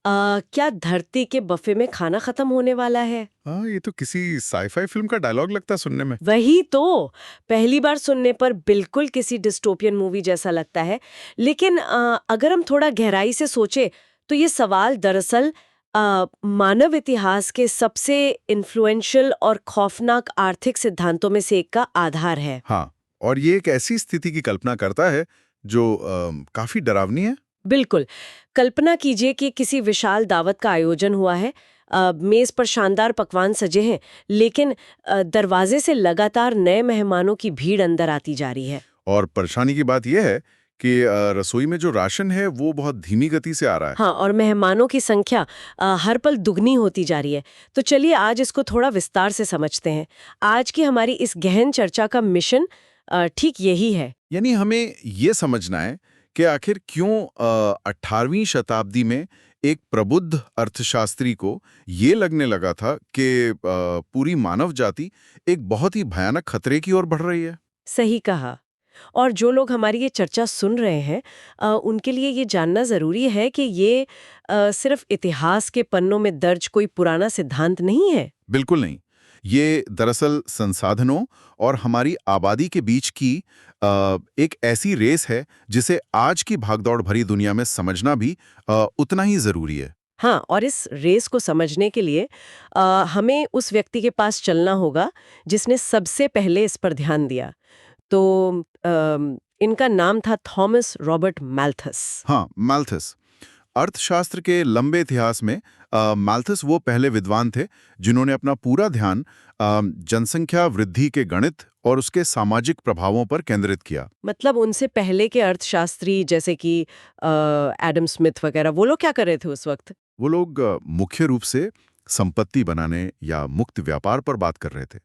क्या धरती के बफे में खाना खत्म होने वाला है? हाँ, ये तो किसी साईफाई फिल्म का डायलॉग लगता है सुनने में। वही तो। पहली बार सुनने पर बिल्कुल किसी डिस्टोपियन मूवी जैसा लगता है। लेकिन अगर हम थोड़ा गहराई से सोचे तो ये सवाल दरअसल मानव इतिहास के सबसे इन्फ्लुएंशियल और खौफनाक आर्थिक सिद्धांतों में से एक का आधार है। हाँ, और ये एक ऐसी स्थिति की कल्पना करता है जो काफी डरावनी है। बिल्कुल। कल्पना कीजिए कि किसी विशाल दावत का आयोजन हुआ है। मेज पर शानदार पकवान सजे हैं, लेकिन दरवाजे से लगातार नए मेहमानों की भीड़ अंदर आती जा रही है। और परेशानी की बात यह है कि रसोई में जो राशन है वो बहुत धीमी गति से आ रहा है। हाँ, और मेहमानों की संख्या हर पल दुगनी होती जा रही है। तो चलिए आज इसको थोड़ा विस्तार से समझते हैं। आज की हमारी इस गहन चर्चा का मिशन ठीक यही है। यानी हमें ये समझना है कि आखिर क्यों 18वीं शताब्दी में एक प्रबुद्ध अर्थशास्त्री को ये लगने लगा था कि पूरी मानव जाति एक बहुत ही भयानक खतरे की ओर बढ़ रही है। सही कहा। और जो लोग हमारी ये चर्चा सुन रहे हैं उनके लिए ये जानना ज़रूरी है कि ये सिर्फ इतिहास के पन्नों में दर्ज कोई पुराना सिद्धांत नहीं है। बिल्कुल नहीं। ये दरअसल संसाधनों और हमारी आबादी के बीच की एक ऐसी रेस है जिसे आज की भागदौड़ भरी दुनिया में समझना भी उतना ही जरूरी है। हाँ, और इस रेस को समझने के लिए हमें उस व्यक्ति के पास चलना होगा जिसने सबसे पहले इस पर ध्यान दिया। तो इनका नाम था थॉमस रॉबर्ट मैल्थस। हाँ, माल्थस। अर्थशास्त्र के लंबे इतिहास में माल्थस वो पहले विद्वान थे जिन्होंने अपना पूरा ध्यान जनसंख्या वृद्धि के गणित और उसके सामाजिक प्रभावों पर केंद्रित किया। मतलब उनसे पहले के अर्थशास्त्री जैसे कि एडम स्मिथ वगैरह वो लोग क्या कर रहे थे उस वक्त? वो लोग मुख्य रूप से संपत्ति बनाने या मुक्त व्यापार पर बात कर रहे थे।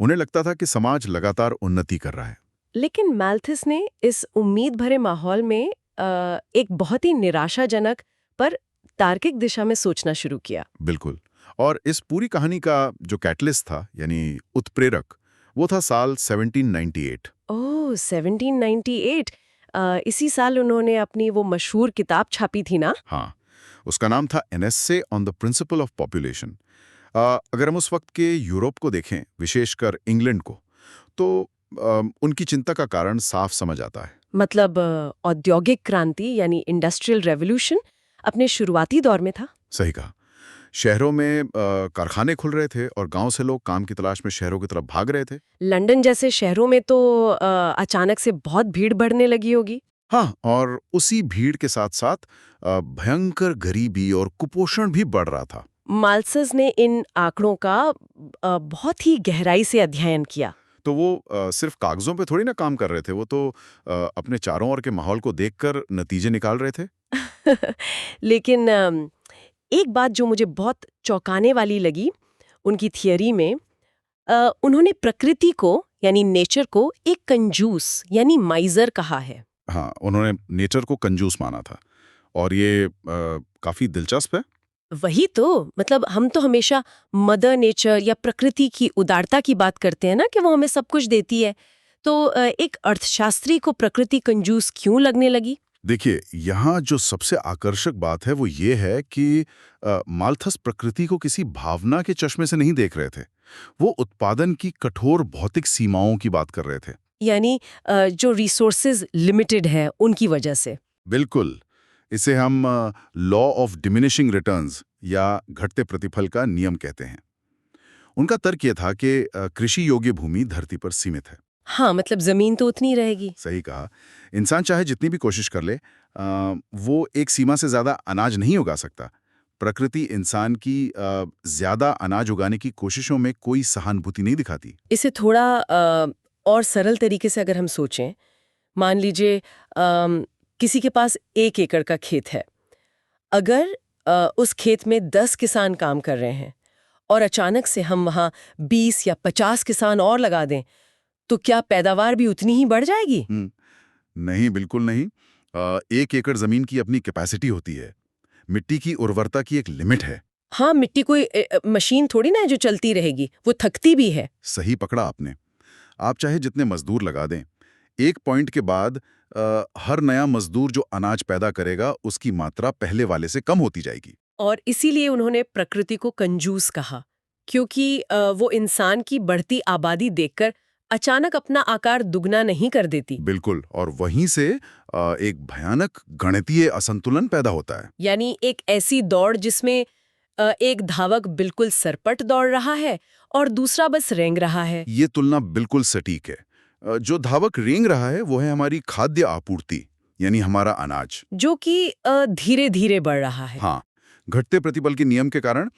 उन्हें लगता था कि समाज लगातार उन्नति कर रहा है। लेकिन मैल्थस ने इस उम्मीद भरे माहौल में एक बहुत ही निराशाजनक पर तार्किक दिशा में सोचना शुरू किया। बिल्कुल। और इस पूरी कहानी का जो कैटलिस्ट था यानी उत्प्रेरक, वो था साल 1798। ओह, 1798। इसी साल उन्होंने अपनी वो मशहूर किताब छापी थी ना? हाँ, उसका नाम था an essay on the principle of population. अगर हम उस वक्त के यूरोप को देखें, विशेषकर इंग्लैंड को, तो उनकी चिंता का कारण साफ समझ आता है। मतलब औद्योगिक क्रांति यानी इंडस्ट्रियल रेवोल्यूशन अपने शुरुआती दौर में था। सही कहा। शहरों में कारखाने खुल रहे थे और गांव से लोग काम की तलाश में शहरों की तरफ भाग रहे थे। लंदन जैसे शहरों में तो अचानक से बहुत भीड़ बढ़ने लगी होगी। हाँ, और उसी भीड़ के साथ साथ भयंकर गरीबी और कुपोषण भी बढ़ रहा था। माल्सस ने इन आंकड़ों का बहुत ही गहराई से अध्ययन किया। तो वो सिर्फ कागजों पे थोड़ी ना काम कर रहे थे, वो तो अपने चारों ओर के माहौल को देखकर नतीजे निकाल रहे थे। लेकिन एक बात जो मुझे बहुत चौंकाने वाली लगी उनकी थियरी में, उन्होंने प्रकृति को यानी नेचर को एक कंजूस यानी माइजर कहा है। हाँ, उन्होंने नेचर को कंजूस माना था और ये काफी दिलचस्प है। वही तो। मतलब हम तो हमेशा मदर नेचर या प्रकृति की उदारता की बात करते हैं ना कि वो हमें सब कुछ देती है। तो एक अर्थशास्त्री को प्रकृति कंजूस क्यों लगने लगी? देखिए, यहाँ जो सबसे आकर्षक बात है वो ये है कि माल्थस प्रकृति को किसी भावना के चश्मे से नहीं देख रहे थे। वो उत्पादन की कठोर भौतिक सीमाओं की बात कर रहे थे। यानी जो रिसोर्सेज लिमिटेड है उनकी वजह से। बिल्कुल। इसे हम लॉ ऑफ डिमिनिशिंग रिटर्न्स या घटते प्रतिफल का नियम कहते हैं। उनका तर्क ये था कि कृषि योग्य भूमि धरती पर सीमित है। हाँ, मतलब जमीन तो उतनी रहेगी। सही कहा। इंसान चाहे जितनी भी कोशिश कर ले, वो एक सीमा से ज्यादा अनाज नहीं उगा सकता। प्रकृति इंसान की ज्यादा अनाज उगाने की कोशिशों में कोई सहानुभूति नहीं दिखाती। इसे थोड़ा और सरल तरीके से अगर हम सोचें, मान लीजिए किसी के पास 1 एकड़ का खेत है। अगर उस खेत में 10 किसान काम कर रहे हैं और अचानक से हम वहाँ 20 या 50 किसान और लगा दें, तो क्या पैदावार भी उतनी ही बढ़ जाएगी? नहीं, बिल्कुल नहीं। 1 एकड़ जमीन की अपनी कैपेसिटी होती है। मिट्टी की उर्वरता की एक लिमिट है। हाँ, मिट्टी कोई मशीन थोड़ी ना है जो चलती रहेगी, वो थकती भी है। सही पकड़ा आपने। आप चाहे जितने मजदूर लगा दें, एक पॉइंट के बाद हर नया मजदूर जो अनाज पैदा करेगा उसकी मात्रा पहले वाले से कम होती जाएगी। और इसीलिए उन्होंने प्रकृति को कंजूस कहा, क्योंकि वो इंसान की बढ़ती आबादी देखकर अचानक अपना आकार दुगना नहीं कर देती। बिल्कुल, और वहीं से एक भयानक गणितीय असंतुलन पैदा होता है। यानी एक ऐसी दौड़ जिसमें एक धावक बिल्कुल सरपट दौड़ रहा है और दूसरा बस रेंग रहा है। ये तुलना बिल्कुल सटीक है। जो धावक रेंग रहा है वो है हमारी खाद्य आपूर्ति, यानी हमारा अनाज। जो कि धीरे धीरे बढ़ रहा है। हाँ, घटते प्रतिबल के नियम के कारण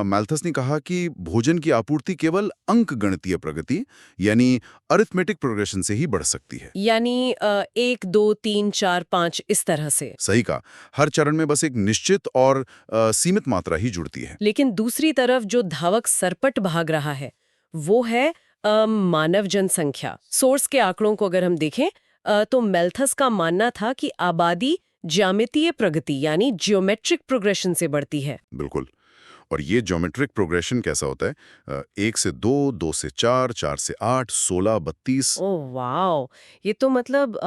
मैल्थस ने कहा कि भोजन की आपूर्ति केवल अंकगणितीय प्रगति यानी अरिथमेटिक प्रोग्रेशन से ही बढ़ सकती है। यानी 1, 2, 3, 4, 5 इस तरह से। सही कहा, हर चरण में बस एक निश्चित और सीमित मात्रा ही जुड़ती है। लेकिन दूसरी तरफ जो धावक सरपट भाग रहा है वो है मानव जनसंख्या। सोर्स के आंकड़ों को अगर हम देखें तो मैल्थस का मानना था कि आबादी ज्यामितीय प्रगति यानी जियोमेट्रिक प्रोग्रेशन से बढ़ती है। बिल्कुल, और ये ज्योमेट्रिक प्रोग्रेशन कैसा होता है? 1 से 2, 2 से 4, 4 से 8, 16, 32। ओह वाओ, ये तो मतलब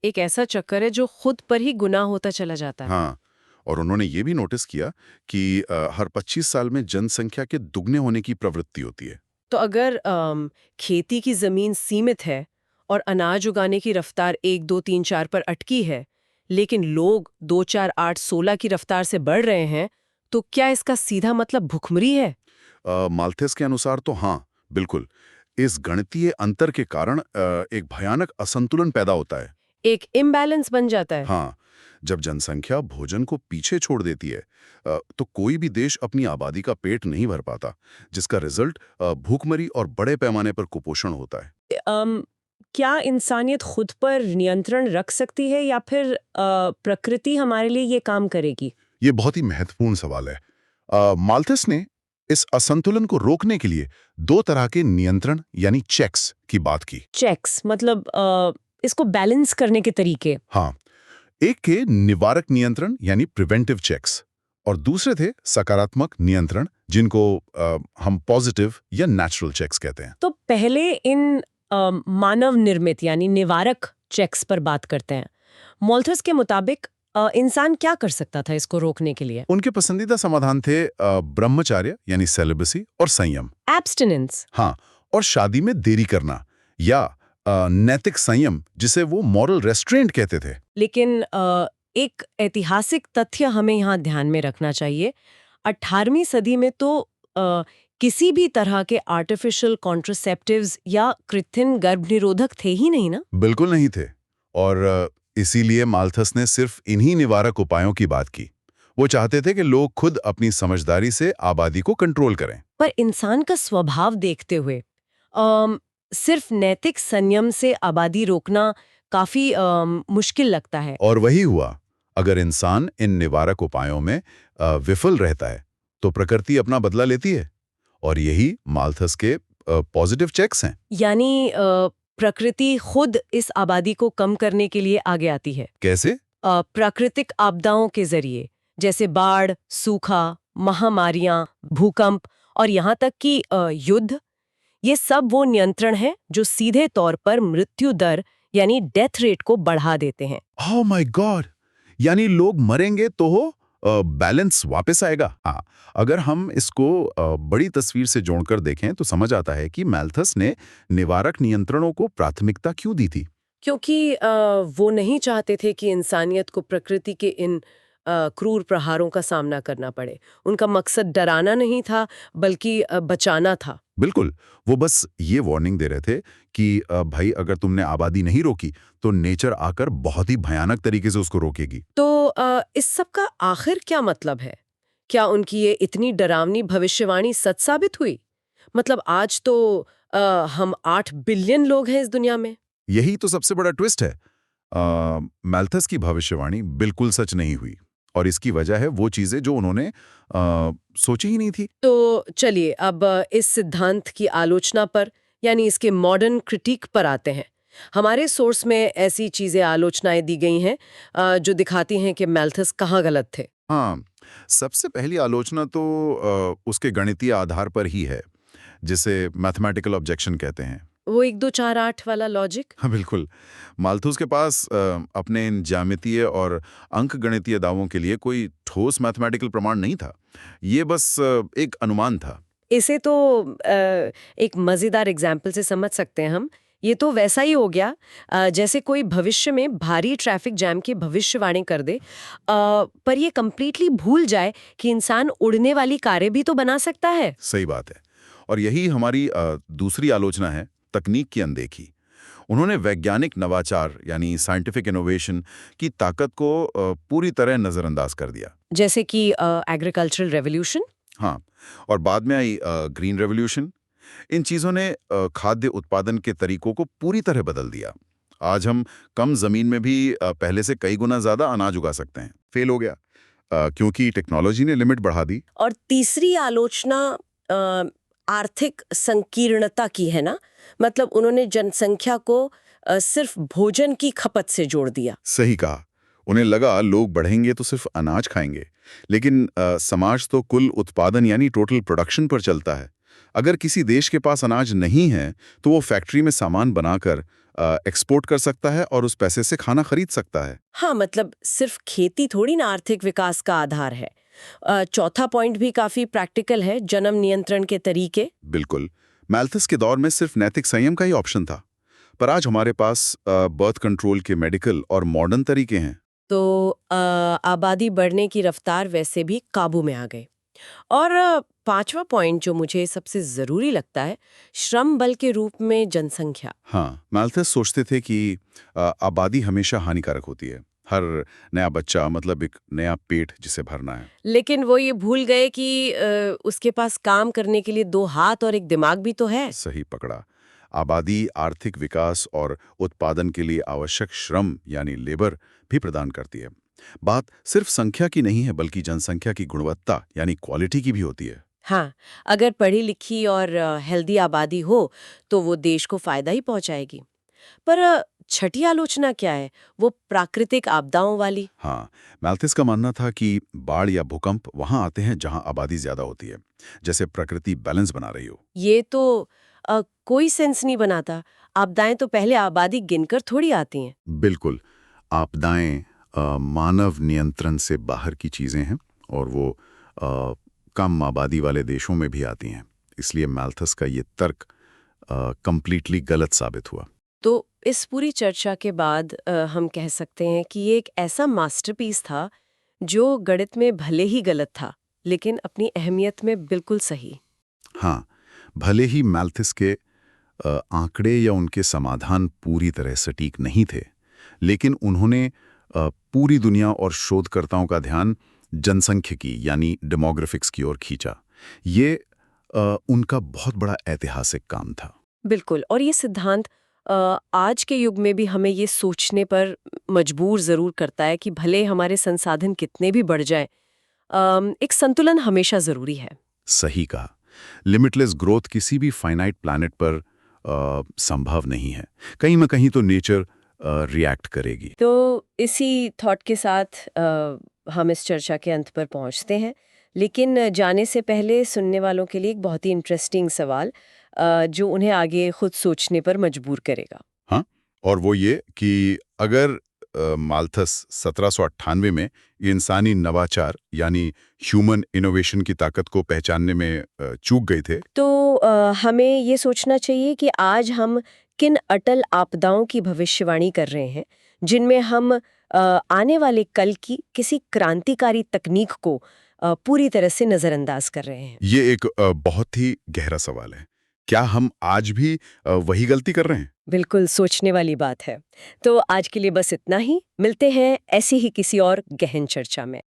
एक ऐसा चक्कर है जो खुद पर ही गुना होता चला जाता है। हाँ, और उन्होंने ये भी नोटिस किया कि हर 25 साल में जनसंख्या के दुगने होने की प्रवृत्ति होती है। तो अगर खेती की जमीन सीमित है और अनाज उगाने की रफ्तार 1, 2, 3, 4 पर अटकी है, लेकिन लोग 2, 4, 8, 16 की रफ्तार से बढ़ रहे हैं, तो क्या इसका सीधा मतलब भुखमरी है? माल्थेस के अनुसार तो हाँ, बिल्कुल। इस गणितीय अंतर के कारण एक भयानक असंतुलन पैदा होता है। एक इम्बैलेंस बन जाता है। हाँ, जब जनसंख्या भोजन को पीछे छोड़ देती है तो कोई भी देश अपनी आबादी का पेट नहीं भर पाता, जिसका रिजल्ट भूखमरी और बड़े पैमाने पर कुपोषण होता है। क्या इंसानियत खुद पर नियंत्रण रख सकती है या फिर प्रकृति हमारे लिए ये काम करेगी? ये बहुत ही महत्वपूर्ण सवाल है। माल्थस ने इस असंतुलन को रोकने के लिए 2 तरह के नियंत्रण यानी चेक्स की बात की। चेक्स मतलब इसको बैलेंस करने के तरीके। हाँ, एक के निवारक नियंत्रण यानी प्रिवेंटिव चेक्स और दूसरे थे सकारात्मक नियंत्रण, जिनको हम पॉजिटिव या नेचुरल चेक्स कहते हैं। तो पहले इन मानव निर्मित यानी निवारक चेक्स पर बात करते हैं। माल्थस के मुताबिक इंसान क्या कर सकता था इसको रोकने के लिए? उनके पसंदीदा समाधान थे ब्रह्मचार्य यानी सेलिबसी और संयम। एब्स्टिनेंस। हाँ, और शादी में देरी करना या नैतिक संयम, जिसे वो मॉरल रेस्ट्रेंट कहते थे। लेकिन एक ऐतिहासिक तथ्य हमें यहाँ ध्यान में रखना चाहिए। 18वीं सदी में तो किसी भी तरह के आर्टिफिशियल कॉन्ट्रासेप्टिव्स या कृत्रिम गर्भनिरोधक थे ही नहीं ना? बिल्कुल नहीं थे, और इसीलिए माल्थस ने सिर्फ इन्हीं निवारक उपायों की बात की। वो चाहते थे कि लोग खुद अपनी समझदारी से आबादी को कंट्रोल करें। पर इंसान का स्वभाव देखते हुए सिर्फ नैतिक संयम से आबादी रोकना काफी मुश्किल लगता है। और वही हुआ। अगर इंसान इन निवारक उपायों में विफल रहता है तो प्रकृति अपना बदला लेती है, और यही माल्थस के पॉजिटिव चेक्स हैं। यानी प्रकृति खुद इस आबादी को कम करने के लिए आगे आती है। कैसे? प्राकृतिक आपदाओं के जरिए, जैसे बाढ़, सूखा, महामारियां, भूकंप और यहाँ तक कि युद्ध। ये सब वो नियंत्रण हैं जो सीधे तौर पर मृत्यु दर यानी डेथ रेट को बढ़ा देते हैं। Oh my God! यानी लोग मरेंगे तो हो बैलेंस वापस आएगा। हाँ, अगर हम इसको बड़ी तस्वीर से जोड़कर देखें तो समझ आता है कि मैल्थस ने निवारक नियंत्रणों को प्राथमिकता क्यों दी थी। क्योंकि वो नहीं चाहते थे कि इंसानियत को प्रकृति के इन क्रूर प्रहारों का सामना करना पड़े। उनका मकसद डराना नहीं था, बल्कि बचाना था। बिल्कुल, वो बस ये वार्निंग दे रहे थे कि भाई अगर तुमने आबादी नहीं रोकी तो नेचर आकर बहुत ही भयानक तरीके से उसको रोकेगी। तो इस सब का आखिर क्या मतलब है? क्या उनकी ये इतनी डरावनी भविष्यवाणी सच साबित हुई? मतलब आज तो हम 8 बिलियन लोग हैं इस दुनिया में। यही तो सबसे बड़ा ट्विस्ट है। मैल्थस की भविष्यवाणी बिल्कुल सच नहीं हुई, और इसकी वजह है वो चीजें जो उन्होंने सोची ही नहीं थी। तो चलिए अब इस सिद्धांत की आलोचना पर यानी इसके मॉडर्न क्रिटिक पर आते हैं। हमारे सोर्स में ऐसी चीजें आलोचनाएं दी गई हैं जो दिखाती हैं कि मैल्थस कहाँ गलत थे। हाँ, सबसे पहली आलोचना तो उसके गणितीय आधार पर ही है, जिसे मैथमेटिकल ऑब्जेक्शन कहते हैं। वो 1 2 4 8 वाला लॉजिक? हाँ बिल्कुल। माल्थुस के पास अपने इन ज्यामितीय और अंकगणितीय दावों के लिए कोई ठोस मैथमेटिकल प्रमाण नहीं था। ये बस एक अनुमान था। इसे तो एक मज़ेदार एग्जाम्पल से समझ सकते हैं हम। ये तो वैसा ही हो गया जैसे कोई भविष्य में भारी ट्रैफिक जैम की भविष्यवाणी कर दे, पर ये कंप्लीटली भूल जाए कि इंसान उड़ने वाली कारें भी तो बना सकता है। सही बात है। और यही हमारी दूसरी आलोचना है, तकनीक की अनदेखी। उन्होंने वैज्ञानिक नवाचार यानी साइंटिफिक इनोवेशन की ताकत को पूरी तरह नज़रअंदाज कर दिया। जैसे कि एग्रीकल्चरल रेवोल्यूशन। हाँ, और बाद में आई ग्रीन रेवोल्यूशन। इन चीज़ों ने खाद्य उत्पादन के तरीकों को पूरी तरह बदल दिया। आज हम कम ज़मीन में भी पहले से कई गुना ज़्यादा अनाज उगा सकते हैं। फेल हो गया क्योंकि टेक्नोलॉजी ने लिमिट बढ़ा दी। और तीसरी आलोचना अ, आर्थिक संकीर्णता की है ना। मतलब उन्होंने जनसंख्या को सिर्फ भोजन की खपत से जोड़ दिया। सही कहा। उन्हें लगा लोग बढ़ेंगे तो सिर्फ अनाज खाएंगे, लेकिन समाज तो कुल उत्पादन यानी टोटल प्रोडक्शन पर चलता है। अगर किसी देश के पास अनाज नहीं है तो वो फैक्ट्री में सामान बनाकर एक्सपोर्ट कर सकता है और उस पैसे से खाना खरीद सकता है। हाँ, मतलब सिर्फ खेती थोड़ी ना आर्थिक विकास का आधार है। चौथा पॉइंट भी काफी प्रैक्टिकल है, जन्म नियंत्रण के तरीके। बिल्कुल। मैल्थस के दौर में सिर्फ नैतिक संयम का ही ऑप्शन था, पर आज हमारे पास बर्थ कंट्रोल के मेडिकल और मॉडर्न तरीके हैं। तो आबादी बढ़ने की रफ्तार वैसे भी काबू में आ गई। और पांचवा पॉइंट जो मुझे सबसे जरूरी लगता है, श्रम बल के रूप में जनसंख्या। हाँ, मैल्थस सोचते थे कि आबादी हमेशा हानिकारक होती है। हर नया बच्चा मतलब एक नया पेट जिसे भरना है। लेकिन वो ये भूल गए कि उसके पास काम करने के लिए 2 हाथ और एक दिमाग भी तो है। सही पकड़ा। आबादी आर्थिक विकास और उत्पादन के लिए आवश्यक श्रम यानी लेबर भी प्रदान करती है। बात सिर्फ संख्या की नहीं है, बल्कि जनसंख्या की गुणवत्ता यानी क्वालिटी की भी होती है। हाँ, अगर पढ़ी लिखी और हेल्दी आबादी हो तो वो देश को फायदा ही पहुंचाएगी। पर छठी आलोचना क्या है? वो प्राकृतिक आपदाओं वाली। हाँ, मैल्थस का मानना था कि बाढ़ या भूकंप वहां आते हैं जहां आबादी ज्यादा होती है, जैसे प्रकृति बैलेंस बना रही हो। ये तो कोई सेंस नहीं बनाता। आपदाएं तो पहले आबादी गिनकर थोड़ी आती हैं। बिल्कुल। आपदाएं मानव नियंत्रण से बाहर की चीजें हैं और वो कम आबादी वाले देशों में भी आती हैं। इसलिए मैल्थस का ये तर्क कंप्लीटली गलत साबित हुआ। तो इस पूरी चर्चा के बाद हम कह सकते हैं कि ये एक ऐसा मास्टरपीस था जो गणित में भले ही गलत था, लेकिन अपनी अहमियत में बिल्कुल सही। हाँ, भले ही मैल्थस के आंकड़े या उनके समाधान पूरी तरह सटीक नहीं थे, लेकिन उन्होंने पूरी दुनिया और शोधकर्ताओं का ध्यान जनसंख्यिकी यानी डेमोग्राफिक्स की ओर खींचा। ये उनका बहुत बड़ा ऐतिहासिक काम था। बिल्कुल, और ये सिद्धांत आज के युग में भी हमें ये सोचने पर मजबूर ज़रूर करता है कि भले हमारे संसाधन कितने भी बढ़ जाएं, एक संतुलन हमेशा ज़रूरी है। सही कहा। लिमिटलेस ग्रोथ किसी भी फाइनाइट प्लैनेट पर संभव नहीं है। कहीं न कहीं तो नेचर रिएक्ट करेगी। तो इसी थॉट के साथ हम इस चर्चा के अंत पर पहुंचते हैं, लेकिन जाने से पहले सुनने वालों के लिए एक बहुत ही इंटरेस्टिंग सवाल जो उन्हें आगे खुद सोचने पर मजबूर करेगा। हाँ, और वो ये कि अगर माल्थस 1798 में इंसानी नवाचार यानी ह्यूमन इनोवेशन की ताकत को पहचानने में चूक गए थे, तो हमें ये सोचना चाहिए कि आज हम किन अटल आपदाओं की भविष्यवाणी कर रहे हैं, जिनमें हम आने वाले कल की किसी क्रांतिकारी तकनीक को पूरी तरह से नजरअंदाज कर रहे हैं। ये एक बहुत ही गहरा सवाल है। क्या हम आज भी वही गलती कर रहे हैं? बिल्कुल सोचने वाली बात है। तो आज के लिए बस इतना ही। मिलते हैं ऐसी ही किसी और गहन चर्चा में।